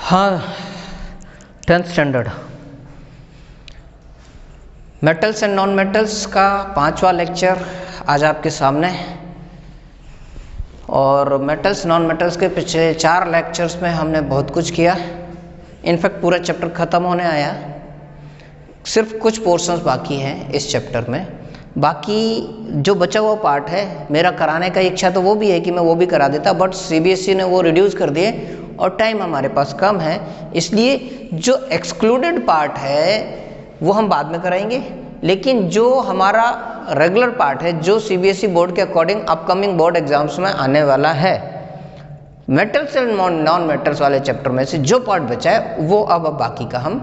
हाँ, 10th standard metals and non metals का 5वां लेक्चर आज आपके सामने है। और मेटल्स नॉन मेटल्स के पिछले 4 लेक्चर्स में हमने बहुत कुछ किया। इनफैक्ट पूरा चैप्टर ख़त्म होने आया, सिर्फ कुछ पोर्शंस बाकी हैं इस चैप्टर में। बाकी जो बचा हुआ पार्ट है, मेरा कराने का इच्छा तो वो भी है कि मैं वो भी करा देता, बट सीबीएसई ने वो रिड्यूस कर दिए और टाइम हमारे पास कम है, इसलिए जो एक्सक्लूडेड पार्ट है वो हम बाद में कराएंगे। लेकिन जो हमारा रेगुलर पार्ट है, जो सीबीएसई बोर्ड के अकॉर्डिंग अपकमिंग बोर्ड एग्जाम्स में आने वाला है, मेटल्स एंड नॉन मेटल्स वाले चैप्टर में से जो पार्ट बचा है वो अब बाकी का हम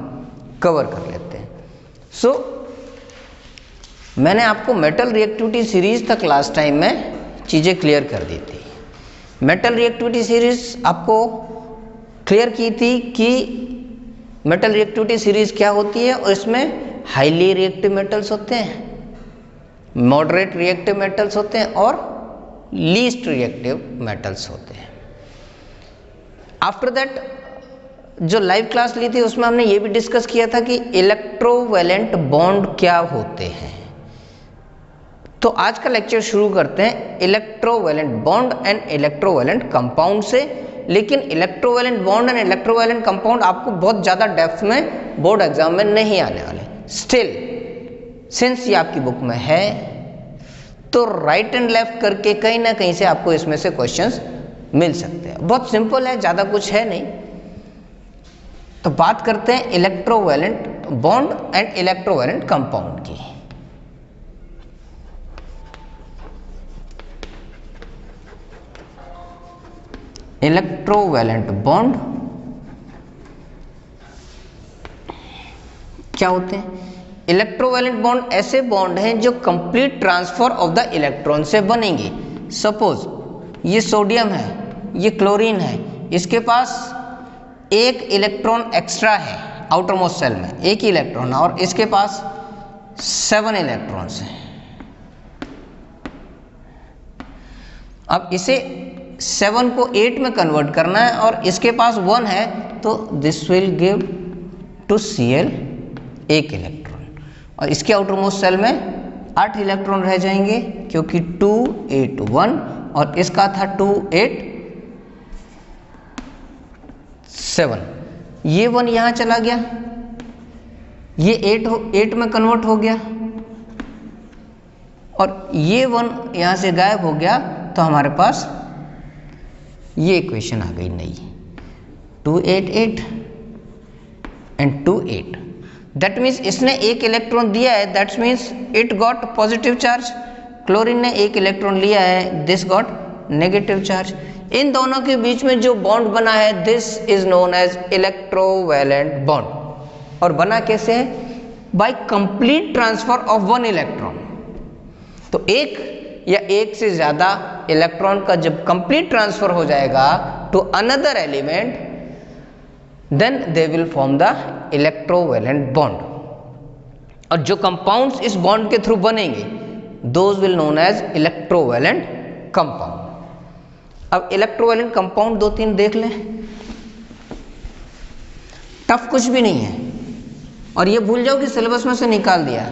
कवर कर लेते हैं। सो मैंने आपको मेटल रिएक्टिविटी सीरीज तक लास्ट टाइम में चीज़ें क्लियर कर दी थी। मेटल रिएक्टिविटी सीरीज आपको क्लियर की थी कि मेटल रिएक्टिविटी सीरीज क्या होती है, और इसमें हाईली रिएक्टिव मेटल्स होते हैं, मॉडरेट रिएक्टिव मेटल्स होते हैं और लीस्ट रिएक्टिव मेटल्स होते हैं। आफ्टर दैट जो लाइव क्लास ली थी उसमें हमने ये भी डिस्कस किया था कि इलेक्ट्रोवैलेंट बॉन्ड क्या होते हैं। तो आज का लेक्चर शुरू करते हैं electrovalent bond and electrovalent compound से। लेकिन electrovalent bond and electrovalent compound आपको बहुत ज़्यादा डेप्थ में बोर्ड एग्जाम में नहीं आने वाले। स्टिल सिंस ये आपकी बुक में है तो राइट एंड लेफ्ट करके कहीं ना कहीं से आपको इसमें से क्वेश्चंस मिल सकते हैं। बहुत सिंपल है, ज़्यादा कुछ है नहीं। तो बात करते हैं electrovalent bond and electrovalent compound की। इलेक्ट्रोवैलेंट बॉन्ड क्या होते हैं? इलेक्ट्रोवैलेंट बॉन्ड ऐसे बॉन्ड हैं जो complete transfer of the electron से बनेंगे। सपोज ये सोडियम है, ये क्लोरीन है, इसके पास एक इलेक्ट्रॉन एक्स्ट्रा है आउटर मोस्ट सेल में, एक ही इलेक्ट्रॉन, और इसके पास 7 इलेक्ट्रॉन्स हैं। अब इसे 7 को 8 में कन्वर्ट करना है और इसके पास 1 है, तो this will give to Cl एक इलेक्ट्रॉन, और इसके आउटर मोस्ट सेल में 8 इलेक्ट्रॉन रह जाएंगे क्योंकि 2 8 1, और इसका था 2 8 7। ये 1 यहाँ चला गया, ये 8 में कन्वर्ट हो गया, और ये 1 यहाँ से गायब हो गया, तो हमारे पास ये इक्वेशन आ गई नई, 2 8 8 एंड 2 8। दैट मीन्स इसने एक इलेक्ट्रॉन दिया है, that means it got positive charge. Chlorine ने एक इलेक्ट्रॉन लिया है, दिस गॉट नेगेटिव चार्ज। इन दोनों के बीच में जो बॉन्ड बना है, this is known as electrovalent bond. और बना कैसे है? By complete transfer of 1 electron. तो एक या एक से ज्यादा इलेक्ट्रॉन का जब कंप्लीट ट्रांसफर हो जाएगा to another element, then they will form the electrovalent bond. और जो कंपाउंड्स इस बॉन्ड के थ्रू बनेंगे, those will known as electrovalent compound. अब इलेक्ट्रोवैलेंट कंपाउंड 2-3 देख लें, टफ कुछ भी नहीं है, और ये भूल जाओ कि सिलेबस में से निकाल दिया।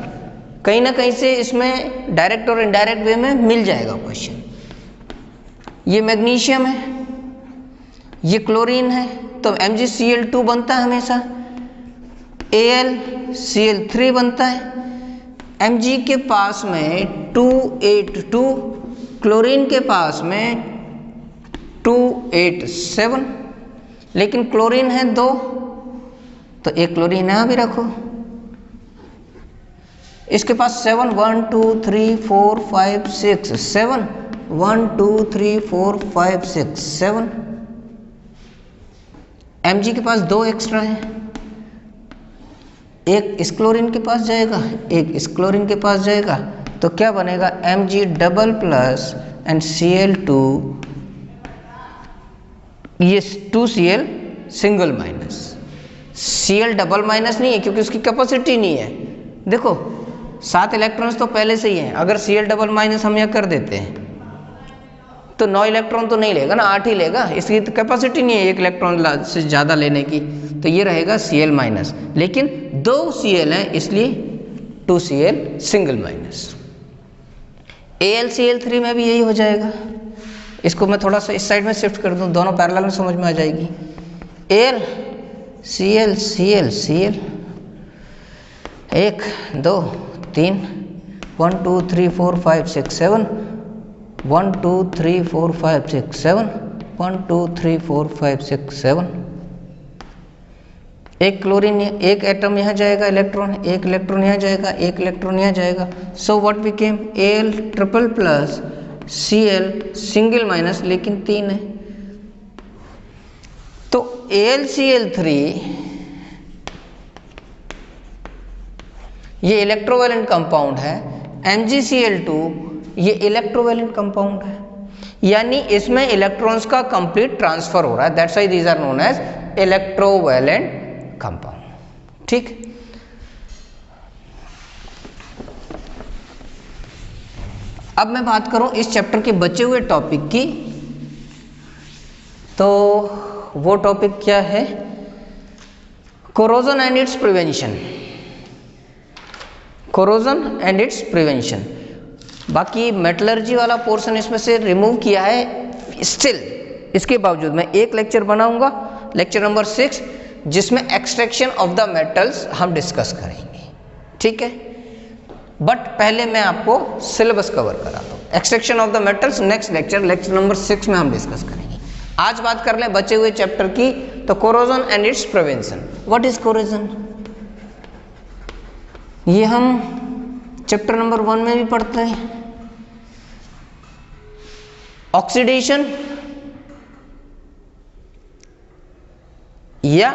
कहीं ना कहीं से इसमें डायरेक्ट और इनडायरेक्ट वे में मिल जाएगा क्वेश्चन। ये मैग्नीशियम है, ये क्लोरीन है, तो MgCl2 बनता है हमेशा, AlCl3 बनता है। Mg के पास में 2 8 2, क्लोरीन के पास में 2 8 7, लेकिन क्लोरीन है 2, तो एक क्लोरीन यहाँ भी रखो। इसके पास 7 1 2 3 4 5 6 7, 1 2 3 4 5 6 7। Mg के पास 2 एक्स्ट्रा है, एक इस क्लोरीन के पास जाएगा, एक इस क्लोरीन के पास जाएगा, तो क्या बनेगा? Mg double plus and Cl2, ये 2Cl single minus. Cl double minus नहीं है क्योंकि उसकी कैपेसिटी नहीं है। देखो 7 इलेक्ट्रॉन्स तो पहले से ही हैं, अगर Cl डबल माइनस हम यह कर देते हैं तो 9 इलेक्ट्रॉन तो नहीं लेगा ना, 8 ही लेगा, इसकी तो कैपेसिटी नहीं है 1 इलेक्ट्रॉन से ज़्यादा लेने की, तो ये रहेगा Cl माइनस, लेकिन 2 Cl हैं इसलिए 2Cl सिंगल माइनस। AlCl3 में भी यही हो जाएगा, इसको मैं थोड़ा सा इस साइड में शिफ्ट कर दूं, दोनों पैरेलल में समझ में आ जाएगी। Al Cl Cl Cl 1 2 3 1 2 3 4 5 6 7 1 2 3 4 5 6 7 1 2 3 4 5 6 7, एक क्लोरीन, एक एटम यहाँ जाएगा इलेक्ट्रॉन, एक इलेक्ट्रॉन यहाँ जाएगा, एक इलेक्ट्रॉन यहाँ जाएगा। So what became Al triple plus Cl single minus, लेकिन 3 है। तो AlCl3 ये इलेक्ट्रोवैलेंट कंपाउंड है, MgCl2 ये इलेक्ट्रोवैलेंट कंपाउंड है, यानी इसमें इलेक्ट्रॉन्स का कंप्लीट ट्रांसफर हो रहा है, that's why these are known as electrovalent compound. ठीक, अब मैं बात करूं इस चैप्टर के बचे हुए टॉपिक की, तो वो टॉपिक क्या है, corrosion and it's prevention, corrosion and it's prevention. बाकी मेटलर्जी वाला पोर्शन इसमें से रिमूव किया है, स्टिल इसके बावजूद मैं एक लेक्चर बनाऊंगा, लेक्चर नंबर 6, जिसमें एक्सट्रैक्शन ऑफ द मेटल्स हम डिस्कस करेंगे। ठीक है, बट पहले मैं आपको सिलेबस कवर कराता हूँ। Extraction of the metals next lecture, lecture number 6 में हम डिस्कस करेंगे। आज बात कर लें बचे हुए चैप्टर की, तो corrosion and it's prevention. What is corrosion, ये हम चैप्टर नंबर 1 में भी पढ़ते हैं। ऑक्सीडेशन या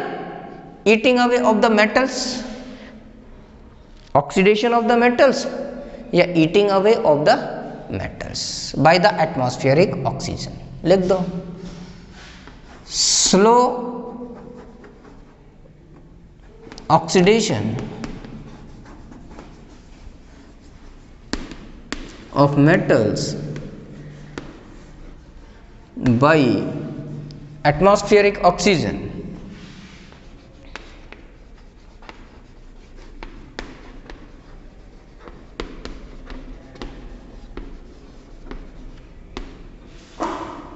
eating away of the metals, oxidation of the metals या eating away of the metals by the atmospheric oxygen. लिख दो, slow oxidation of metals by atmospheric oxygen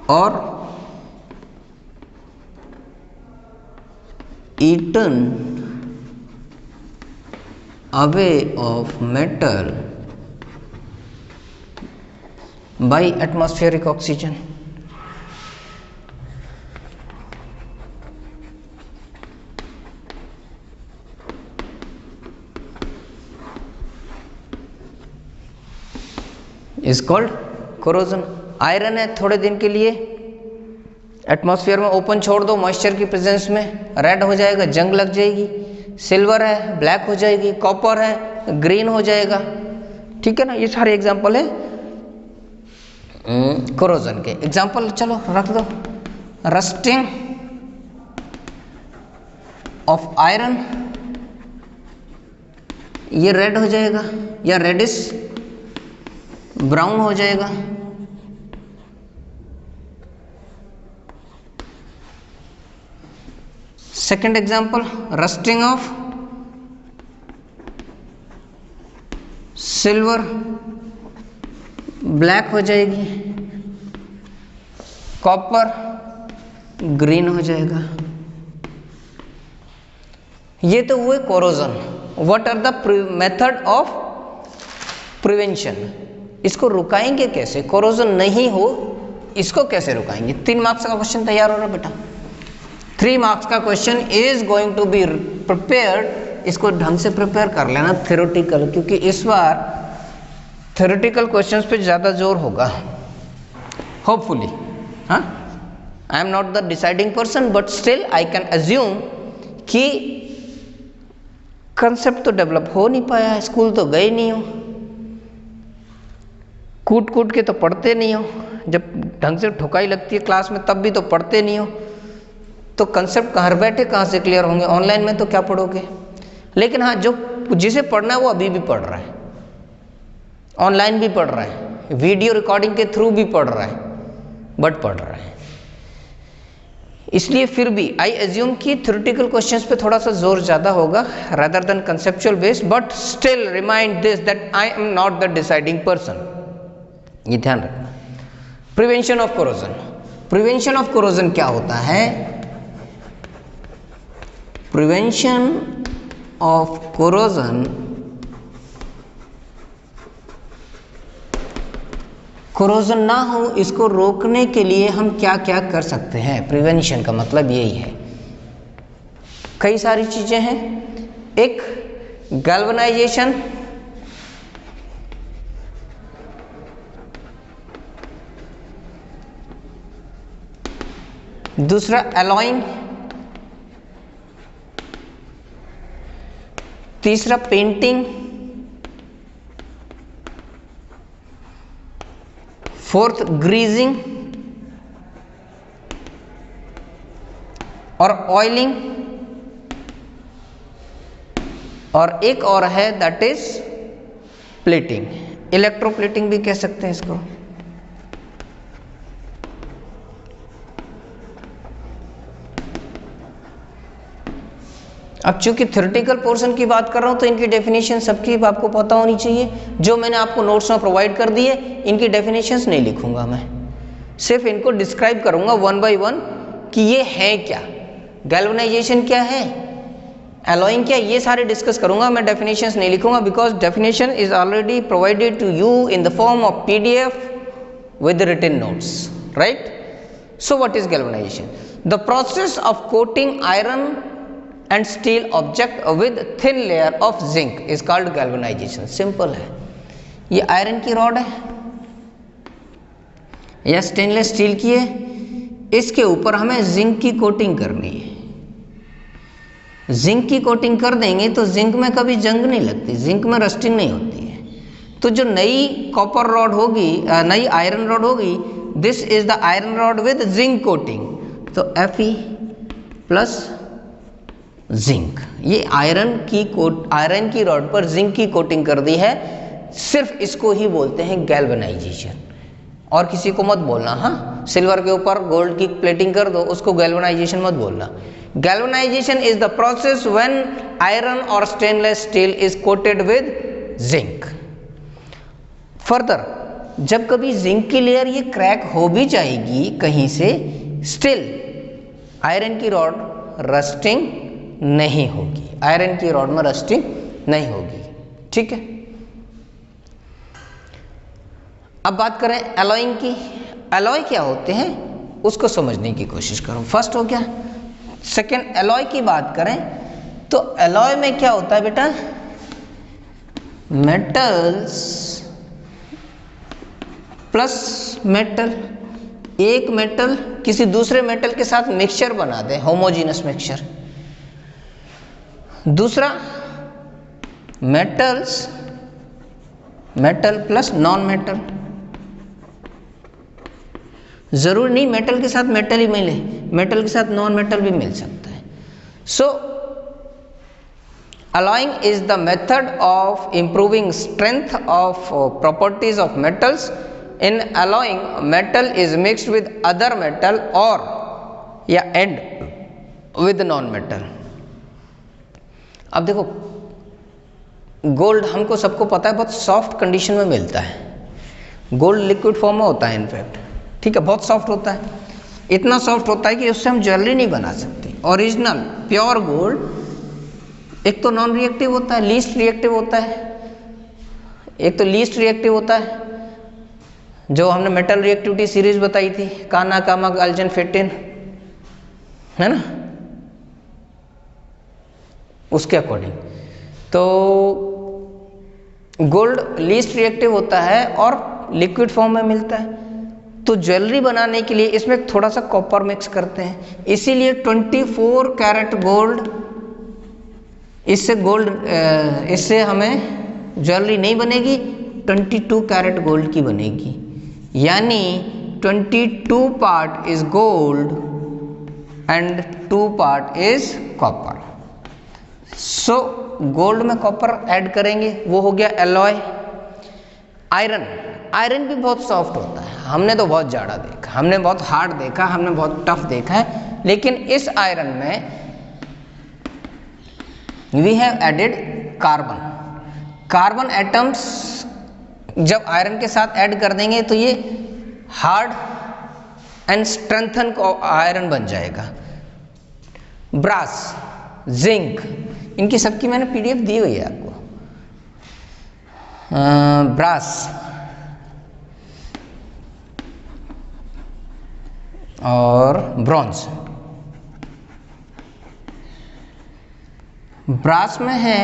or eaten away of metal by atmospheric oxygen। is called corrosion। Iron है, थोड़े दिन के लिए atmosphere में open छोड़ दो मॉइस्चर की प्रेजेंस में, रेड हो जाएगा, जंग लग जाएगी। सिल्वर है, ब्लैक हो जाएगी। कॉपर है, ग्रीन हो जाएगा। ठीक है ना, ये सारे एग्जाम्पल है कोरोजन के। एग्जाम्पल चलो रख दो, रस्टिंग ऑफ आयरन, ये रेड हो जाएगा या रेडिश ब्राउन हो जाएगा। Second example, rusting of silver, black हो जाएगी। कॉपर ग्रीन हो जाएगा। ये तो हुए corrosion. What are the method of prevention, इसको रुकाएंगे कैसे, कोरोजन नहीं हो इसको कैसे रुकाएंगे। 3 मार्क्स का क्वेश्चन तैयार हो रहा बेटा, 3 मार्क्स का question is going to be prepared. इसको ढंग से प्रिपेयर कर लेना थ्योरेटिकल, क्योंकि इस बार थ्योरेटिकल क्वेश्चंस पे ज़्यादा जोर होगा होपफुली। हाँ, I am not the deciding person but still I can assume कि कंसेप्ट तो डेवलप हो नहीं पाया है, स्कूल तो गए नहीं हो, कूट कूट के तो पढ़ते नहीं हो, जब ढंग से ठुकाई लगती है क्लास में तब भी तो पढ़ते नहीं हो, तो कंसेप्ट घर बैठे कहाँ से क्लियर होंगे, ऑनलाइन में तो क्या पढ़ोगे। लेकिन हाँ, जो जिसे पढ़ना है वो अभी भी पढ़ रहा है, ऑनलाइन भी पढ़ रहा है, वीडियो रिकॉर्डिंग के थ्रू भी पढ़ रहा है, बट पढ़ रहे हैं। इसलिए फिर भी आई एज्यूम कि थ्योरेटिकल क्वेश्चंस पे थोड़ा सा जोर ज़्यादा होगा rather than conceptual based, but still remind this that I am not the deciding person, ये ध्यान रखना। Prevention of corrosion, prevention of corrosion क्या होता है? प्रिवेंशन ऑफ कोरोजन, कोरोजन ना हो इसको रोकने के लिए हम क्या क्या कर सकते हैं? प्रिवेंशन का मतलब यही है, कई सारी चीजें हैं। एक गैल्वेनाइजेशन, दूसरा एलॉइंग, तीसरा पेंटिंग, फोर्थ ग्रीजिंग और ऑयलिंग, और एक और है दैट इज प्लेटिंग, इलेक्ट्रोप्लेटिंग भी कह सकते हैं इसको। अब चूंकि थ्योरेटिकल पोर्शन की बात कर रहा हूं तो इनकी डेफिनेशन सबकी आपको पता होनी चाहिए। जो मैंने आपको नोट्स में प्रोवाइड कर दिए इनकी डेफिनेशंस नहीं लिखूंगा मैं, सिर्फ इनको डिस्क्राइब करूंगा वन बाय वन कि ये है क्या, गैल्वेनाइजेशन क्या है, एलॉइंग क्या, ये सारे डिस्कस करूंगा। मैं डेफिनेशंस नहीं लिखूंगा because definition is already provided to you in the form of PDF with written notes, right? So what is galvanization? The process of coating iron and steel object with thin layer of zinc is called galvanization. Simple है। ये iron की rod है या stainless steel की है, इसके ऊपर हमें जिंक की कोटिंग करनी है। जिंक की कोटिंग कर देंगे तो जिंक में कभी जंग नहीं लगती, जिंक में रस्टिंग नहीं होती है। तो जो नई कॉपर रॉड होगी, नई आयरन रॉड होगी, this is the iron rod with zinc coating, तो Fe प्लस जिंक, ये आयरन की रॉड पर जिंक की कोटिंग कर दी है, सिर्फ इसको ही बोलते हैं गैल्वेनाइजेशन। और किसी को मत बोलना, हाँ, सिल्वर के ऊपर गोल्ड की प्लेटिंग कर दो, उसको गैल्वेनाइजेशन मत बोलना। Galvanization is the process when iron और stainless steel is coated with zinc. Further जब कभी जिंक की लेयर ये क्रैक हो भी जाएगी कहीं से, स्टिल आयरन की रॉड रस्टिंग नहीं होगी, आयरन की रॉड में रस्टिंग नहीं होगी, ठीक है। अब बात करें एलॉइंग की। एलॉय क्या होते हैं उसको समझने की कोशिश करो। फर्स्ट हो गया, सेकंड एलॉय की बात करें तो एलॉय में क्या होता है बेटा, मेटल्स प्लस मेटल, एक मेटल किसी दूसरे मेटल के साथ मिक्सचर बना दे, होमोजीनस मिक्सचर। दूसरा metals, metal plus non metal, जरूरी नहीं मेटल के साथ मेटल ही मिले, मेटल के साथ नॉन मेटल भी मिल सकता है। सो alloying is the method of improving strength of properties of metals. In alloying, metal is mixed with other metal or या add with non metal. अब देखो, गोल्ड हमको सबको पता है बहुत सॉफ्ट कंडीशन में मिलता है, गोल्ड लिक्विड फॉर्म में होता है इनफैक्ट, ठीक है, बहुत सॉफ्ट होता है, इतना सॉफ्ट होता है कि उससे हम ज्वेलरी नहीं बना सकते। ओरिजिनल प्योर गोल्ड एक तो नॉन रिएक्टिव होता है, लीस्ट रिएक्टिव होता है, एक तो लीस्ट रिएक्टिव होता है जो हमने मेटल रिएक्टिविटी सीरीज बताई थी, काना कामक अल्जन फेटिन, है ना, उसके अकॉर्डिंग। तो गोल्ड लीस्ट रिएक्टिव होता है और लिक्विड फॉर्म में मिलता है। तो ज्वेलरी बनाने के लिए इसमें थोड़ा सा कॉपर मिक्स करते हैं, इसीलिए 24 कैरेट गोल्ड, इससे हमें ज्वेलरी नहीं बनेगी, 22 कैरेट गोल्ड की बनेगी, यानी 22 part is gold and 2 part is copper. So gold में कॉपर ऐड करेंगे, वो हो गया एलॉय। आयरन, आयरन भी बहुत सॉफ्ट होता है, हमने तो बहुत जाड़ा देखा, हमने बहुत हार्ड देखा, हमने बहुत टफ देखा है, लेकिन इस आयरन में we have added carbon. Carbon atoms जब आयरन के साथ ऐड कर देंगे तो ये हार्ड एंड स्ट्रेंथन आयरन बन जाएगा। ब्रास, जिंक, इनकी सबकी मैंने पीडीएफ दी हुई है आपको। ब्रास और ब्रॉन्ज। ब्रास में है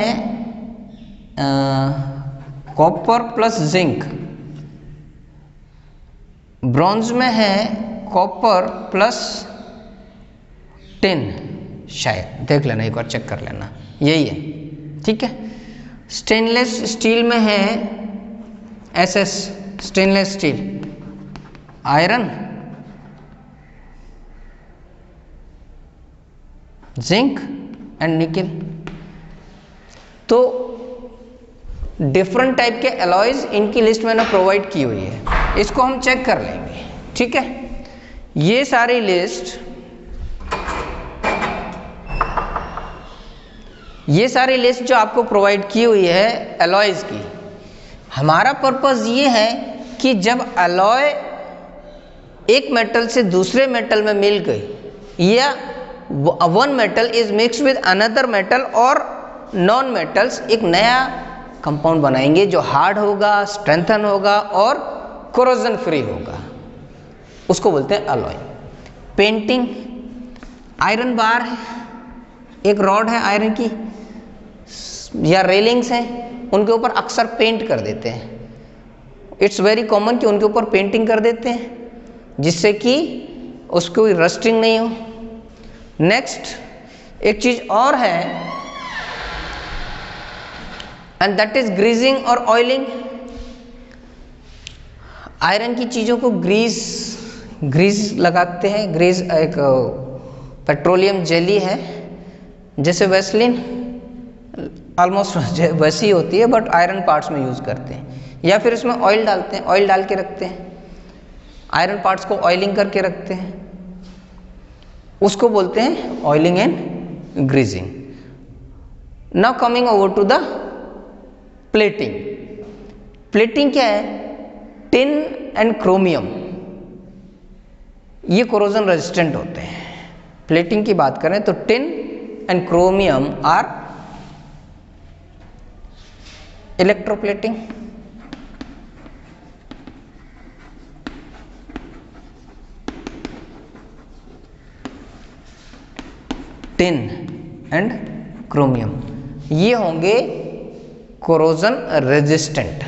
कॉपर प्लस जिंक, ब्रॉन्ज में है कॉपर प्लस टिन, शायद देख लेना, एक बार चेक कर लेना, यही है, ठीक है। स्टेनलेस स्टील में है SS, stainless steel, iron, zinc and nickel. तो डिफरेंट टाइप के एलॉयज इनकी लिस्ट मैंने प्रोवाइड की हुई है, इसको हम चेक कर लेंगे, ठीक है। ये सारी लिस्ट जो आपको प्रोवाइड की हुई है एलॉयज की, हमारा पर्पस ये है कि जब एलॉय एक मेटल से दूसरे मेटल में मिल गई या one metal is mix with another metal और नॉन मेटल्स, एक नया कंपाउंड बनाएंगे जो हार्ड होगा, स्ट्रेंथन होगा और कोरोजन फ्री होगा, उसको बोलते हैं अलॉय। पेंटिंग, आयरन बार है, एक रॉड है आयरन की या रेलिंग्स हैं, उनके ऊपर अक्सर पेंट कर देते हैं। इट्स वेरी कॉमन कि उनके ऊपर पेंटिंग कर देते हैं जिससे कि उसको कोई रस्टिंग नहीं हो। नेक्स्ट एक चीज और है एंड दैट इज ग्रीजिंग और ऑयलिंग। आयरन की चीज़ों को ग्रीस लगाते हैं। ग्रीस एक पेट्रोलियम जेली है, जैसे वेस्लिन ऑलमोस्ट वैसी होती है बट आयरन पार्ट्स में यूज़ करते हैं, या फिर इसमें ऑयल डालते हैं, ऑयल डाल के रखते हैं, आयरन पार्ट्स को ऑयलिंग करके रखते हैं, उसको बोलते हैं oiling and greasing. Now coming over to the plating. Plating क्या है? टिन एंड क्रोमियम, ये कोरोजन रेजिस्टेंट होते हैं। प्लेटिंग की बात करें तो tin and chromium are electroplating. Tin and chromium ये होंगे कोरोजन रेजिस्टेंट।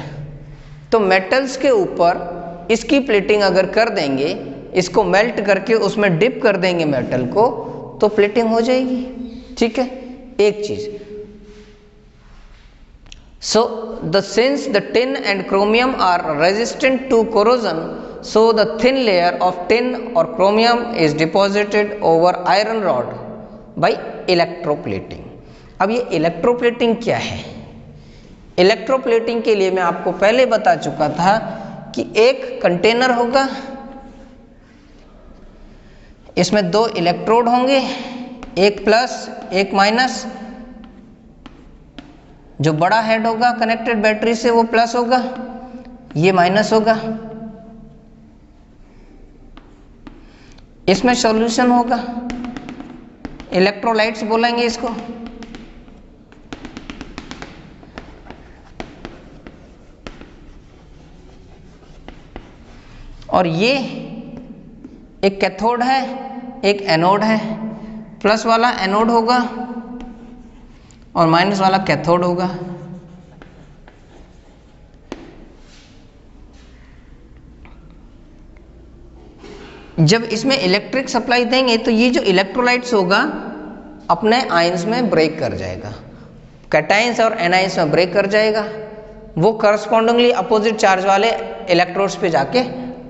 तो मेटल्स के ऊपर इसकी प्लेटिंग अगर कर देंगे, इसको मेल्ट करके उसमें डिप कर देंगे मेटल को, तो प्लेटिंग हो जाएगी, ठीक है। एक चीज, so since the tin and chromium are resistant to corrosion, so the thin layer of tin or chromium is deposited over iron rod by electroplating। अब ये इलेक्ट्रोप्लेटिंग क्या है? इलेक्ट्रोप्लेटिंग के लिए मैं आपको पहले बता चुका था कि एक कंटेनर होगा, इसमें दो इलेक्ट्रोड होंगे, एक प्लस एक माइनस। जो बड़ा हेड होगा कनेक्टेड बैटरी से वो प्लस होगा, ये माइनस होगा। इसमें सॉल्यूशन होगा, इलेक्ट्रोलाइट्स बोलेंगे इसको। और ये एक कैथोड है, एक एनोड है। प्लस वाला एनोड होगा और माइनस वाला कैथोड होगा। जब इसमें इलेक्ट्रिक सप्लाई देंगे तो ये जो इलेक्ट्रोलाइट्स होगा अपने आयंस में ब्रेक कर जाएगा, कैटायंस और एनायंस में ब्रेक कर जाएगा, वो करस्पॉन्डिंगली अपोजिट चार्ज वाले इलेक्ट्रोड्स पे जाके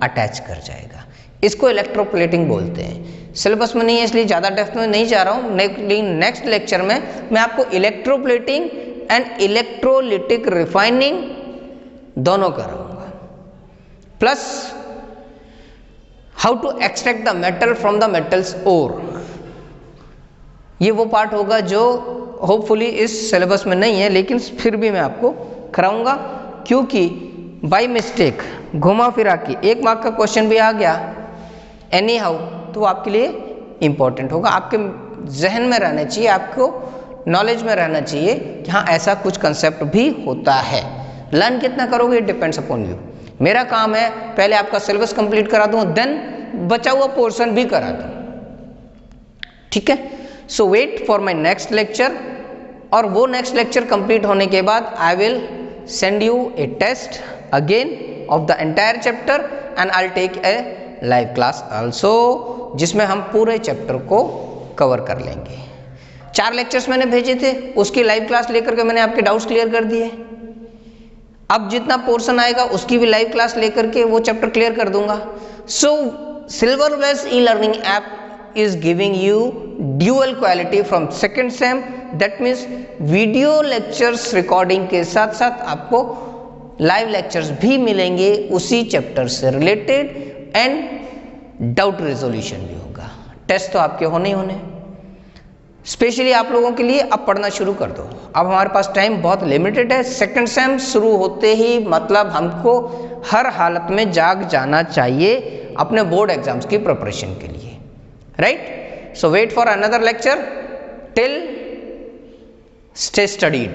अटैच कर जाएगा। इसको इलेक्ट्रोप्लेटिंग बोलते हैं। सिलेबस में नहीं है इसलिए ज़्यादा डेप्थ में नहीं जा रहा हूँ, लेकिन नेक्स्ट लेक्चर में मैं आपको इलेक्ट्रोप्लेटिंग एंड इलेक्ट्रोलिटिक रिफाइनिंग दोनों कराऊंगा। Plus how to extract the metal from the metals ore. ये वो पार्ट होगा जो होपफुली इस सिलेबस में नहीं है, लेकिन फिर भी मैं आपको कराऊंगा, क्योंकि बाय मिस्टेक घुमा फिरा के 1 मार्क का क्वेश्चन भी आ गया एनी हाउ, तो आपके लिए इंपॉर्टेंट होगा, आपके जहन में रहना चाहिए, आपको नॉलेज में रहना चाहिए कि हाँ ऐसा कुछ कंसेप्ट भी होता है। लर्न कितना करोगे इट डिपेंड्स अपॉन यू। मेरा काम है पहले आपका सिलेबस कंप्लीट करा दूं, देन बचा हुआ पोर्शन भी करा दूं, ठीक है। So wait for my next lecture, और वो नेक्स्ट लेक्चर कंप्लीट होने के बाद I will send you a test again of the entire chapter and I will take a live class also, जिसमें हम पूरे चैप्टर को कवर कर लेंगे। 4 लेक्चर्स मैंने भेजे थे, उसकी लाइव क्लास लेकर के मैंने आपके डाउट्स क्लियर कर दिए। अब जितना पोर्शन आएगा उसकी भी लाइव क्लास लेकर के वो चैप्टर क्लियर कर दूंगा। So Silverways e learning app is giving you dual quality from second sem, that means video lectures recording के साथ साथ आपको लाइव लेक्चर्स भी मिलेंगे उसी चैप्टर से रिलेटेड, एंड डाउट रेजोल्यूशन भी होगा। टेस्ट तो आपके होने ही होने, स्पेशली आप लोगों के लिए अब पढ़ना शुरू कर दो। अब हमारे पास टाइम बहुत लिमिटेड है, सेकंड सेम शुरू होते ही मतलब हमको हर हालत में जाग जाना चाहिए अपने बोर्ड एग्जाम्स की प्रिपरेशन के लिए, right. So wait for another lecture, till stay studied.